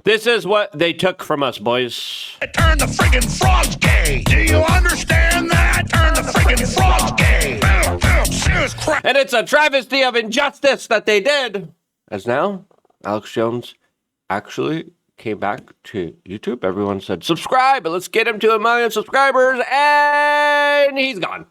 This is what they took from us, boys. Turn the friggin' frogs gay. Do you understand that? Turn the friggin' frogs gay. Serious crap. And it's a travesty of injustice that they did. As now, Alex Jones actually came back to YouTube. Everyone said, subscribe, let's get him to 1 million subscribers. And he's gone.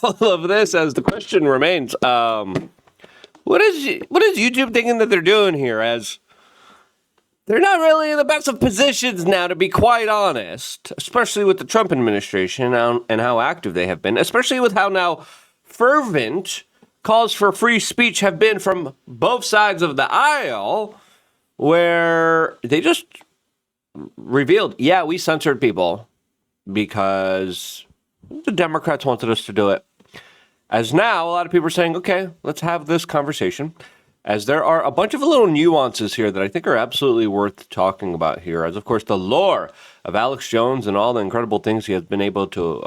All of this, as the question remains, what is YouTube thinking that they're doing here? As they're not really in the best of positions now, to be quite honest, especially with the Trump administration and how active they have been, especially with how now fervent calls for free speech have been from both sides of the aisle, where they just revealed, yeah, we censored people because the Democrats wanted us to do it. As now, a lot of people are saying, okay, let's have this conversation. As there are a bunch of little nuances here that I think are absolutely worth talking about here. As, of course, the lore of Alex Jones and all the incredible things he has been able to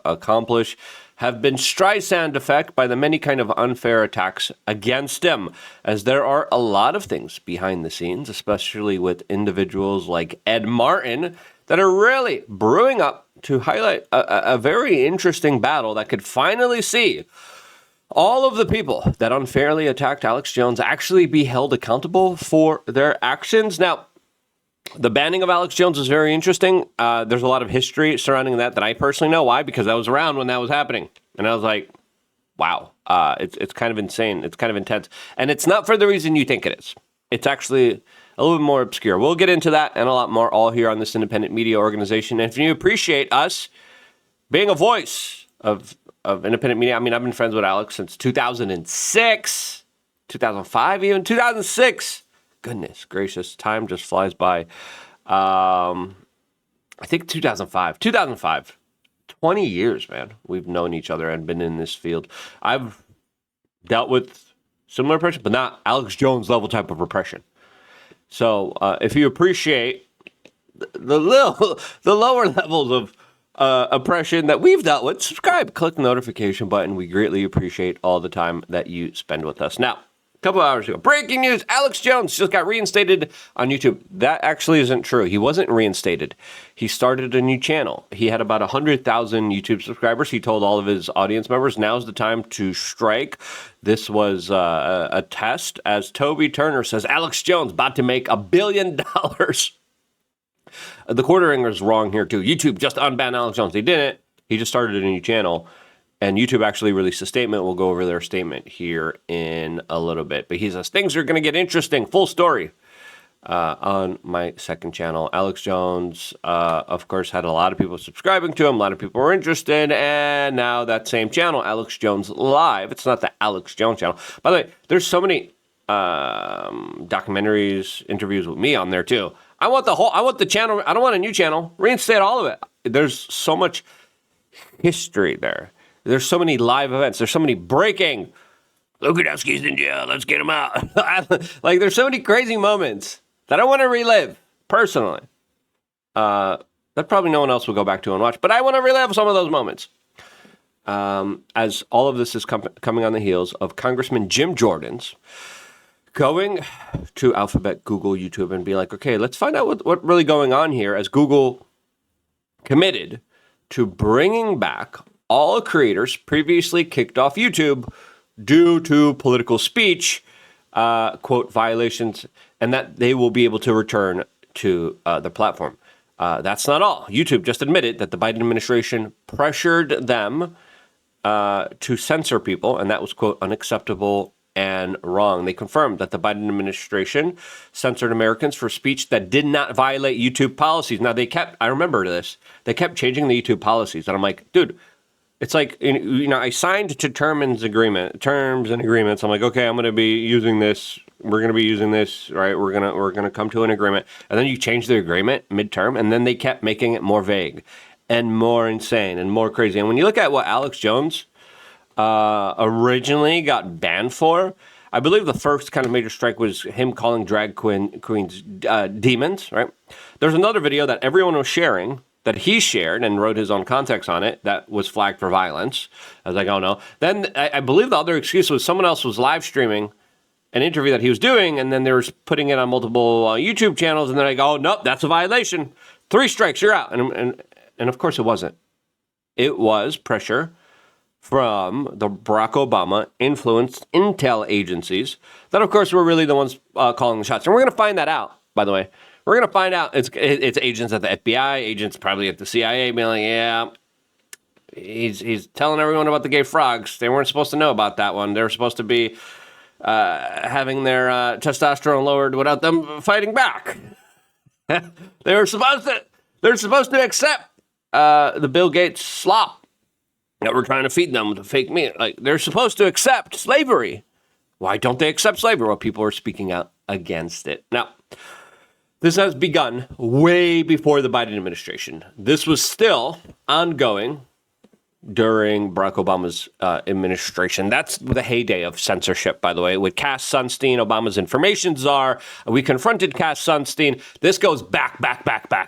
accomplish have been Streisand effect by the many kind of unfair attacks against him. As there are a lot of things behind the scenes, especially with individuals like Ed Martin, that are really brewing up to highlight a very interesting battle that could finally see all of the people that unfairly attacked Alex Jones actually be held accountable for their actions. Now, the banning of Alex Jones is very interesting. There's a lot of history surrounding that I personally know. Why? Because I was around when that was happening. And I was like, wow, it's kind of insane. It's kind of intense. And it's not for the reason you think it is. It's actually a little bit more obscure. We'll get into that and a lot more all here on this independent media organization. And if you appreciate us being a voice of independent media, I mean, I've been friends with Alex since 2006, 2005 even, 2006. Goodness gracious, time just flies by. I think 2005. 20 years, man. We've known each other and been in this field. I've dealt with similar oppression, but not Alex Jones level type of repression. So if you appreciate the lower levels of oppression that we've dealt with, subscribe, click the notification button. We greatly appreciate all the time that you spend with us. Now, a couple hours ago, breaking news, Alex Jones just got reinstated on YouTube. That actually isn't true. He wasn't reinstated. He started a new channel. He had about 100,000 YouTube subscribers. He told all of his audience members, now's the time to strike. This was a test. As Toby Turner says, Alex Jones about to make $1 billion. The quarter-ringer's wrong here, too. YouTube just unbanned Alex Jones. They didn't. He just started a new channel. And YouTube actually released a statement. We'll go over their statement here in a little bit. But he says, things are going to get interesting. Full story on my second channel. Alex Jones, of course, had a lot of people subscribing to him. A lot of people were interested. And now that same channel, Alex Jones Live. It's not the Alex Jones channel. By the way, there's so many documentaries, interviews with me on there, too. I want the channel. I don't want a new channel. Reinstate all of it. There's so much history there. There's so many live events. There's so many breaking. Lukadowski's in jail. Let's get him out. Like, there's so many crazy moments that I want to relive personally. That probably no one else will go back to and watch. But I want to relive some of those moments. As all of this is coming on the heels of Congressman Jim Jordan's going to Alphabet, Google, YouTube, and be like, okay, let's find out what really going on here, as Google committed to bringing back all creators previously kicked off YouTube due to political speech, quote, violations, and that they will be able to return to the platform. That's not all. YouTube just admitted that the Biden administration pressured them to censor people, and that was, quote, unacceptable and wrong. They confirmed that the Biden administration censored Americans for speech that did not violate YouTube policies. Now, I remember this, they kept changing the YouTube policies, and I'm like, dude, it's like, I signed to terms and agreements. I'm like, okay, I'm going to be using this. We're going to be using this, right? We're going to come to an agreement. And then you change the agreement midterm, and then they kept making it more vague and more insane and more crazy. And when you look at what Alex Jones originally got banned for, I believe the first kind of major strike was him calling drag queens demons, right? There's another video that everyone was sharing, that he shared and wrote his own context on it, that was flagged for violence. I was like, oh no. Then I believe the other excuse was someone else was live streaming an interview that he was doing, and then they were putting it on multiple YouTube channels, and then I go, oh, nope, that's a violation. 3 strikes, you're out. And of course it wasn't. It was pressure from the Barack Obama influenced intel agencies that, of course, were really the ones calling the shots. And we're going to find that out, by the way. We're going to find out it's agents at the FBI, agents probably at the CIA being like, yeah, he's telling everyone about the gay frogs. They weren't supposed to know about that one. They were supposed to be having their testosterone lowered without them fighting back. They're supposed to accept the Bill Gates slop that we're trying to feed them with the fake meat. Like, they're supposed to accept slavery. Why don't they accept slavery? Well, people are speaking out against it. Now, this has begun way before the Biden administration. This was still ongoing during Barack Obama's administration. That's the heyday of censorship, by the way, with Cass Sunstein, Obama's information czar. We confronted Cass Sunstein. This goes back,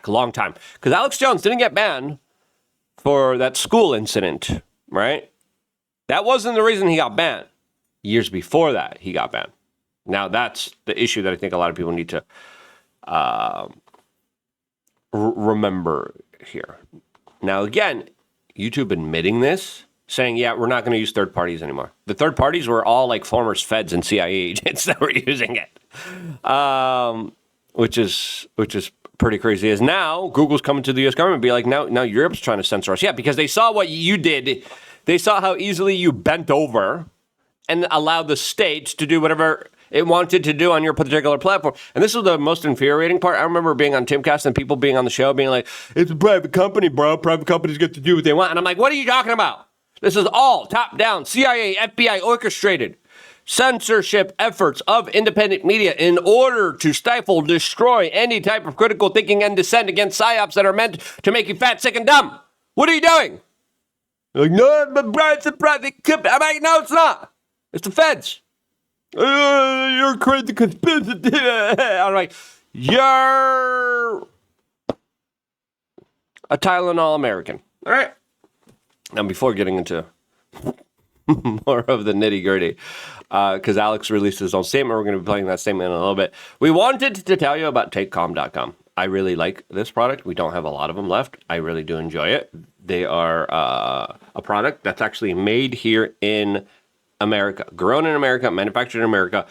long time. Because Alex Jones didn't get banned for that school incident, right? That wasn't the reason he got banned. Years before that, he got banned. Now, that's the issue that I think a lot of people need to remember here. Now, again, YouTube admitting this, saying, yeah, we're not going to use third parties anymore. The third parties were all like former feds and CIA agents that were using it, which is pretty crazy. Is now Google's coming to the U.S. government and be like, now Europe's trying to censor us. Yeah, because they saw what you did. They saw how easily you bent over and allowed the states to do whatever it wanted to do on your particular platform. And this was the most infuriating part. I remember being on Timcast and people being on the show being like, it's a private company, bro. Private companies get to do what they want. And I'm like, what are you talking about? This is all top-down, CIA, FBI orchestrated censorship efforts of independent media in order to stifle, destroy any type of critical thinking and dissent against psyops that are meant to make you fat, sick, and dumb. What are you doing? They're like, no, but bro, it's a private company. I'm like, no, it's not. It's the feds. You're crazy conspiracy. I'm like, you're a Tylenol American. All right. Now, before getting into more of the nitty gritty, because Alex released his own statement, we're going to be playing that statement in a little bit. We wanted to tell you about TakeCalm.com. I really like this product. We don't have a lot of them left. I really do enjoy it. They are a product that's actually made here in America, grown in America, manufactured in America.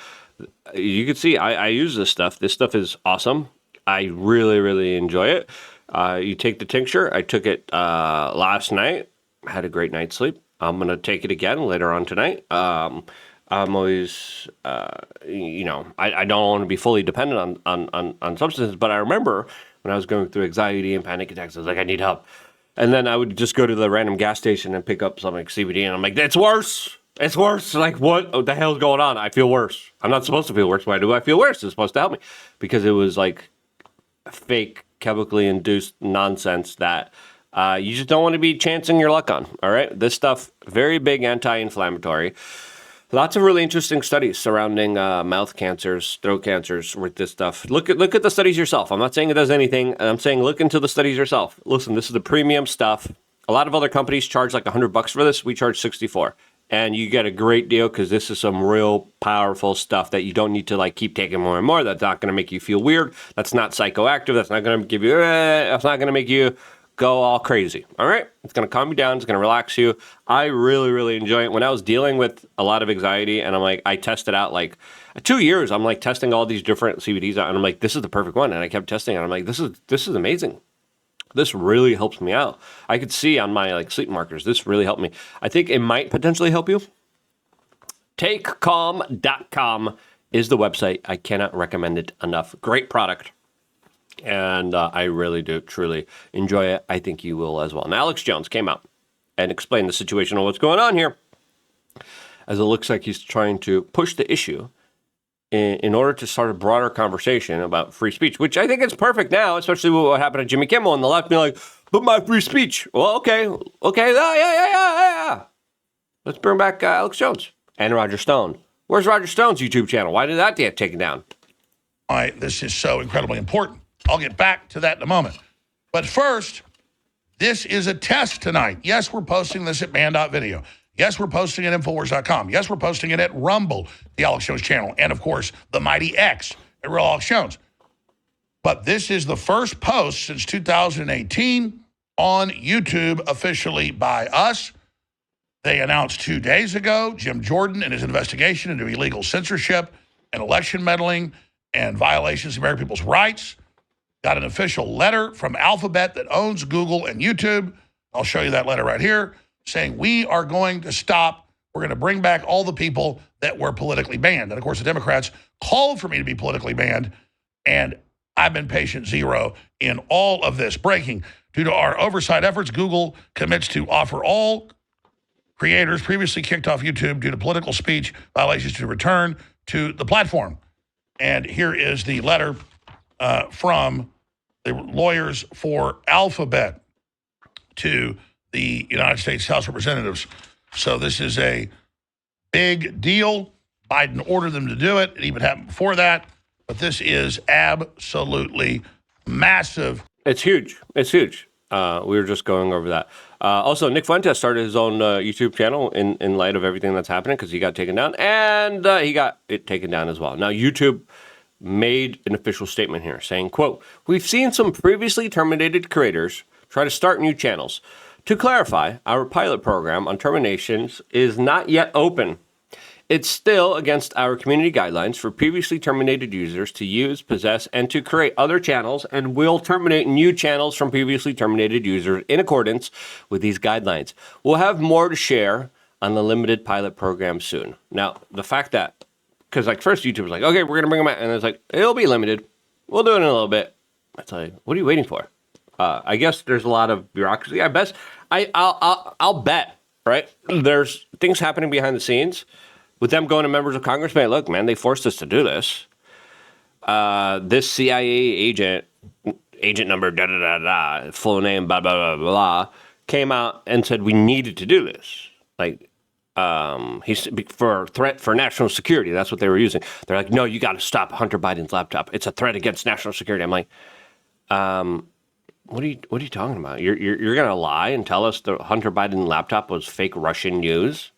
You can see I use this stuff. This stuff is awesome. I really, really enjoy it. You take the tincture. I took it last night. Had a great night's sleep. I'm going to take it again later on tonight. I'm always, I don't want to be fully dependent on substances, but I remember when I was going through anxiety and panic attacks, I was like, I need help. And then I would just go to the random gas station and pick up some like CBD, and I'm like, it's worse. It's worse. Like, what the hell is going on? I feel worse. I'm not supposed to feel worse. Why do I feel worse? It's supposed to help me. Because it was like fake, chemically induced nonsense that you just don't want to be chancing your luck on. All right. This stuff, very big anti-inflammatory. Lots of really interesting studies surrounding mouth cancers, throat cancers with this stuff. Look at the studies yourself. I'm not saying it does anything. I'm saying look into the studies yourself. Listen, this is the premium stuff. A lot of other companies charge like $100 for this. We charge $64. And you get a great deal because this is some real powerful stuff that you don't need to like keep taking more and more. That's not going to make you feel weird. That's not psychoactive. That's not going to give you, that's not going to make you go all crazy. All right. It's going to calm you down. It's going to relax you. I really, really enjoy it. When I was dealing with a lot of anxiety and I'm like, I tested out like 2 years. I'm like testing all these different CBDs out and I'm like, this is the perfect one. And I kept testing it. I'm like, this is amazing. This really helps me out. I could see on my like sleep markers, this really helped me. I think it might potentially help you. TakeCalm.com is the website. I cannot recommend it enough. Great product. And I really do truly enjoy it. I think you will as well. And Alex Jones came out and explained the situation of what's going on here, as it looks like he's trying to push the issue in order to start a broader conversation about free speech, which I think is perfect now, especially with what happened to Jimmy Kimmel and the left being like, but my free speech. Well, okay, yeah. Let's bring back Alex Jones and Roger Stone. Where's Roger Stone's YouTube channel? Why did that get taken down? Why this is so incredibly important. I'll get back to that in a moment. But first, this is a test tonight. Yes, we're posting this at man.video. Yes, we're posting at Infowars.com. Yes, we're posting it at Rumble, the Alex Jones channel, and of course, the Mighty X at Real Alex Jones. But this is the first post since 2018 on YouTube officially by us. They announced 2 days ago, Jim Jordan and his investigation into illegal censorship and election meddling and violations of American people's rights, got an official letter from Alphabet that owns Google and YouTube. I'll show you that letter right here, saying we are going to stop. We're going to bring back all the people that were politically banned. And of course, the Democrats called for me to be politically banned, and I've been patient zero in all of this. Breaking: due to our oversight efforts, Google commits to offer all creators previously kicked off YouTube due to political speech violations to return to the platform. And here is the letter from the lawyers for Alphabet to the United States House of Representatives. So this is a big deal. Biden ordered them to do it. It even happened before that. But this is absolutely massive. It's huge. It's huge. We were just going over that. Also, Nick Fuentes started his own YouTube channel in light of everything that's happening because he got taken down, and he got it taken down as well. Now, YouTube made an official statement here saying, quote, "We've seen some previously terminated creators try to start new channels. To clarify, our pilot program on terminations is not yet open. It's still against our community guidelines for previously terminated users to use, possess, and to create other channels, and will terminate new channels from previously terminated users in accordance with these guidelines. We'll have more to share on the limited pilot program soon." Now, the fact that, because like first YouTube was like, okay, we're going to bring them out, and it's like, it'll be limited. We'll do it in a little bit. It's like, what are you waiting for? I guess there's a lot of bureaucracy. I'll bet, right? There's things happening behind the scenes with them going to members of Congress, man, look, man, they forced us to do this. This CIA agent number, da-da-da-da, full name, blah, blah, blah, blah, came out and said we needed to do this. Like, he's for threat for national security. That's what they were using. They're like, no, you got to stop Hunter Biden's laptop. It's a threat against national security. I'm like, what are you talking about? You're going to lie and tell us the Hunter Biden laptop was fake Russian news?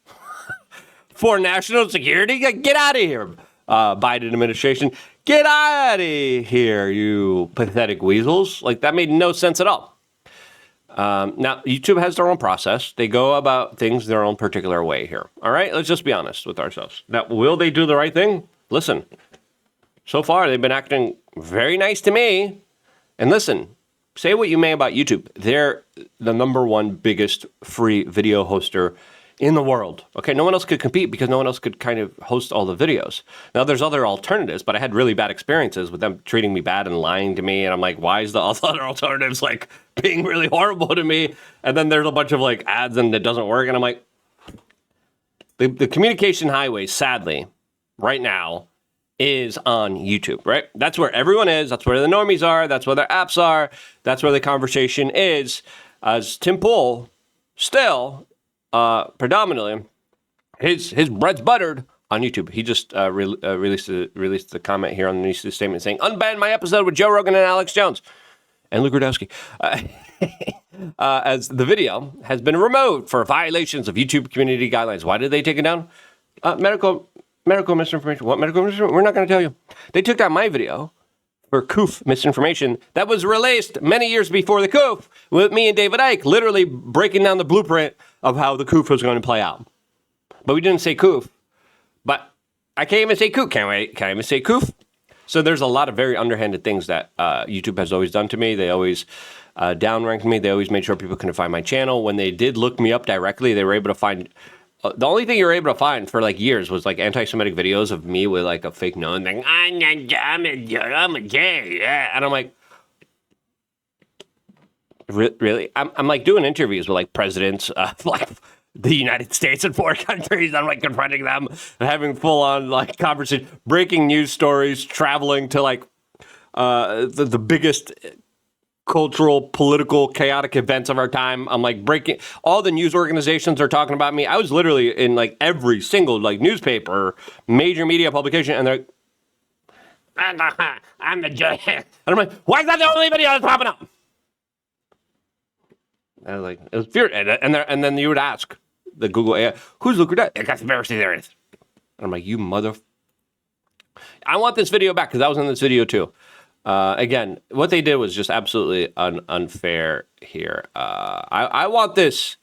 For national security? Get out of here, Biden administration. Get out of here, you pathetic weasels. Like, that made no sense at all. Now, YouTube has their own process. They go about things their own particular way here. All right? Let's just be honest with ourselves. Now, will they do the right thing? Listen, so far, they've been acting very nice to me. And listen, say what you may about YouTube. They're the number one biggest free video hoster in the world. Okay, no one else could compete because no one else could kind of host all the videos. Now, there's other alternatives, but I had really bad experiences with them treating me bad and lying to me. And I'm like, why is the other alternatives like being really horrible to me? And then there's a bunch of like ads and it doesn't work. And I'm like, the communication highway, sadly, right now is on YouTube, right? That's where everyone is. That's where the normies are. That's where their apps are. That's where the conversation is. As Tim Pool still predominantly, his bread's buttered on YouTube. He just released the comment here on the news statement saying, "Unban my episode with Joe Rogan and Alex Jones and Luke Rudowski," as the video has been removed for violations of YouTube community guidelines. Why did they take it down? Medical misinformation. What medical misinformation? We're not going to tell you. They took down my video for COOF misinformation that was released many years before the COOF with me and David Icke literally breaking down the blueprint of how the COOF was going to play out. But we didn't say COOF. But I can't even say COOF. Can I even say COOF? So there's a lot of very underhanded things that YouTube has always done to me. They always downranked me. They always made sure people couldn't find my channel. When they did look me up directly, they were able to find... the only thing you were able to find for like years was like anti-Semitic videos of me with like a fake nose and like, I'm a gay. Yeah. And I'm like, really? I'm like doing interviews with like presidents of like the United States and 4 countries. I'm like confronting them and having full on like conversation, breaking news stories, traveling to like the biggest cultural, political, chaotic events of our time. I'm like breaking, all the news organizations are talking about me. I was literally in like every single like newspaper, major media publication, and they're like, I'm the judge. And I'm like, why is that the only video that's popping up? I was like, it was fear. And then you would ask, the Google AI. Who's Luke Gradett? A conspiracy theorist. And I'm like, you mother... I want this video back because I was in this video too. Again, what they did was just absolutely unfair here. I want this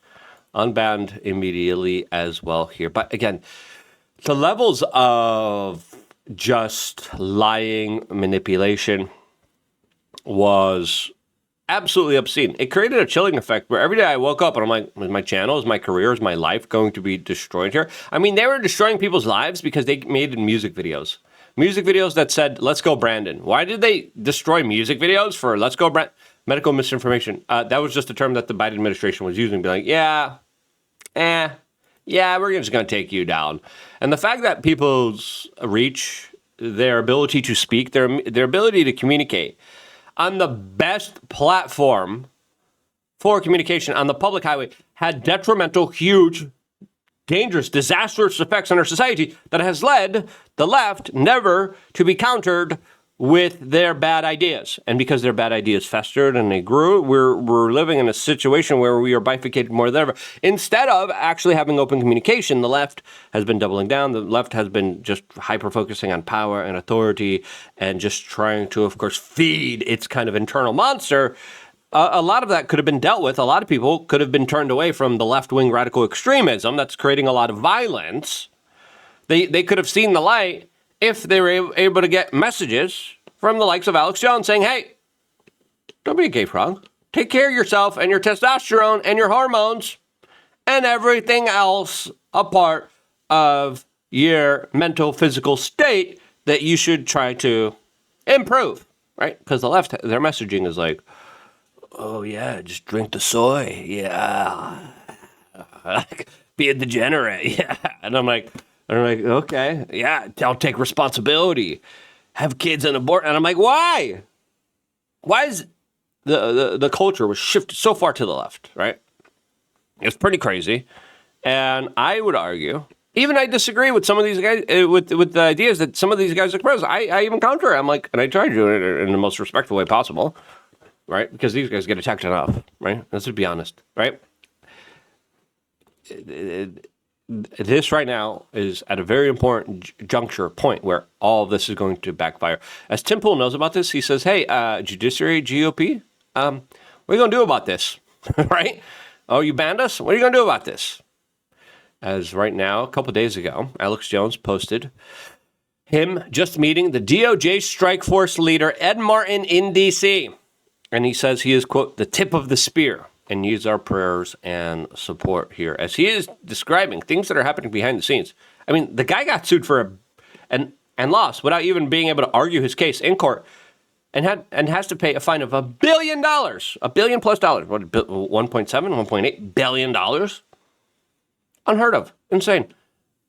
unbanned immediately as well here. But again, the levels of just lying, manipulation was absolutely obscene. It created a chilling effect where every day I woke up and I'm like, is my channel, is my career, is my life going to be destroyed here? I mean, they were destroying people's lives because they made music videos. Music videos that said, let's go Brandon. Why did they destroy music videos for let's go Brandon? Medical misinformation. That was just a term that the Biden administration was using, be like, yeah, we're just going to take you down. And the fact that people's reach, their ability to speak, their ability to communicate on the best platform for communication on the public highway had detrimental, huge, dangerous, disastrous effects on our society that has led the left never to be countered with their bad ideas. And because their bad ideas festered and they grew, we're living in a situation where we are bifurcated more than ever. Instead of actually having open communication, the left has been doubling down. The left has been just hyper-focusing on power and authority and just trying to, of course, feed its kind of internal monster. A lot of that could have been dealt with. A lot of people could have been turned away from the left-wing radical extremism that's creating a lot of violence. They could have seen the light if they were able to get messages from the likes of Alex Jones saying, hey, don't be a gay frog. Take care of yourself and your testosterone and your hormones and everything else a part of your mental, physical state that you should try to improve, right? Because the left, their messaging is like, oh, yeah, just drink the soy. Yeah. Be a degenerate. Yeah. And I'm like, okay, yeah, I'll take responsibility. Have kids and abort. And I'm like, why? Why is the culture was shifted so far to the left, right? It's pretty crazy. And I would argue, even I disagree with some of these guys, with the ideas that some of these guys express. I even counter. I'm like, and I try to do it in the most respectful way possible, right? Because these guys get attacked enough, right? Let's just be honest, right? This right now is at a very important juncture point where all of this is going to backfire. As Tim Pool knows about this, he says, hey, Judiciary, GOP, what are you going to do about this, right? Oh, you banned us? What are you going to do about this? As right now, a couple of days ago, Alex Jones posted him just meeting the DOJ strike force leader, Ed Martin, in D.C. And he says he is, quote, the tip of the spear, and needs our prayers and support here. As he is describing things that are happening behind the scenes. I mean, the guy got sued for and lost without even being able to argue his case in court, and has to pay a fine of $1 billion, $1 billion plus dollars, what, 1.7, 1.8 billion dollars? Unheard of, insane.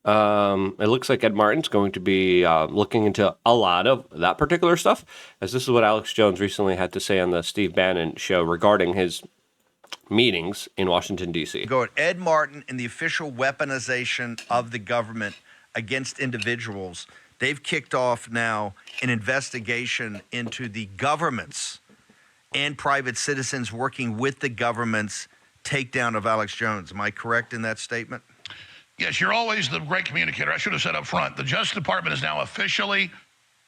It looks like Ed Martin's going to be looking into a lot of that particular stuff, as this is what Alex Jones recently had to say on the Steve Bannon show regarding his meetings in Washington, D.C. Go at Ed Martin and the official weaponization of the government against individuals. They've kicked off now an investigation into the government's and private citizens working with the government's takedown of Alex Jones. Am I correct in that statement? Yes, you're always the great communicator. I should have said up front, the Justice Department is now officially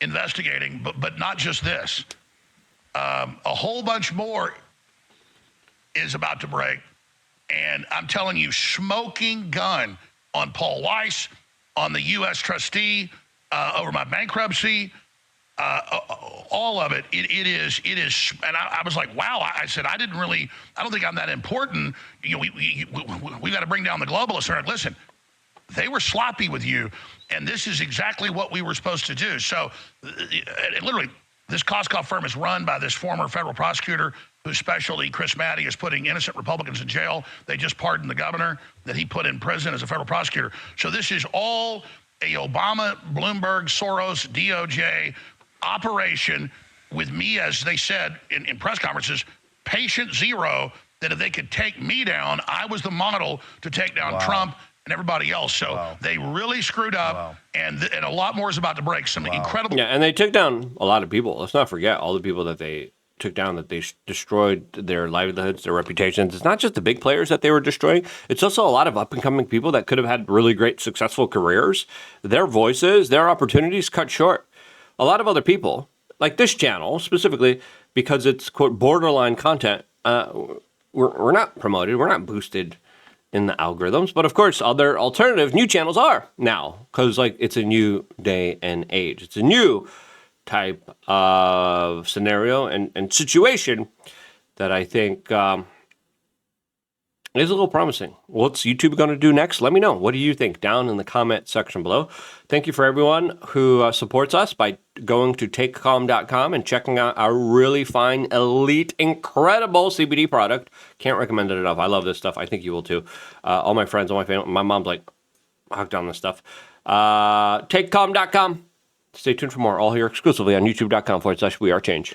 investigating, but not just this. A whole bunch more is about to break. And I'm telling you, smoking gun on Paul Weiss, on the U.S. trustee, over my bankruptcy, all of it, it is, and I was like, wow, I said, I don't think I'm that important. You know, we got to bring down the globalists. And listen, they were sloppy with you, and this is exactly what we were supposed to do. So, literally, this Koskoff firm is run by this former federal prosecutor whose specialty, Chris Maddy, is putting innocent Republicans in jail. They just pardoned the governor that he put in prison as a federal prosecutor. So this is all a Obama, Bloomberg, Soros, DOJ operation with me, as they said in press conferences, patient zero, that if they could take me down, I was the model to take down Trump and everybody else. So they really screwed up, and a lot more is about to break. Some incredible... Yeah, and they took down a lot of people. Let's not forget all the people that they took down, that they destroyed their livelihoods, their reputations. It's not just the big players that they were destroying. It's also a lot of up-and-coming people that could have had really great, successful careers. Their voices, their opportunities cut short. A lot of other people, like this channel specifically, because it's, quote, borderline content, we're not promoted, we're not boosted in the algorithms. But of course, other alternative new channels are now, because like it's a new day and age. It's a new type of scenario and situation that I think is a little promising. What's YouTube going to do next? Let me know. What do you think down in the comment section below? Thank you for everyone who supports us by going to takecalm.com and checking out our really fine, elite, incredible CBD product. Can't recommend it enough. I love this stuff. I think you will too. All my friends, all my family, my mom's like hooked on this stuff. Takecalm.com. Stay tuned for more. All here exclusively on youtube.com/wearechange.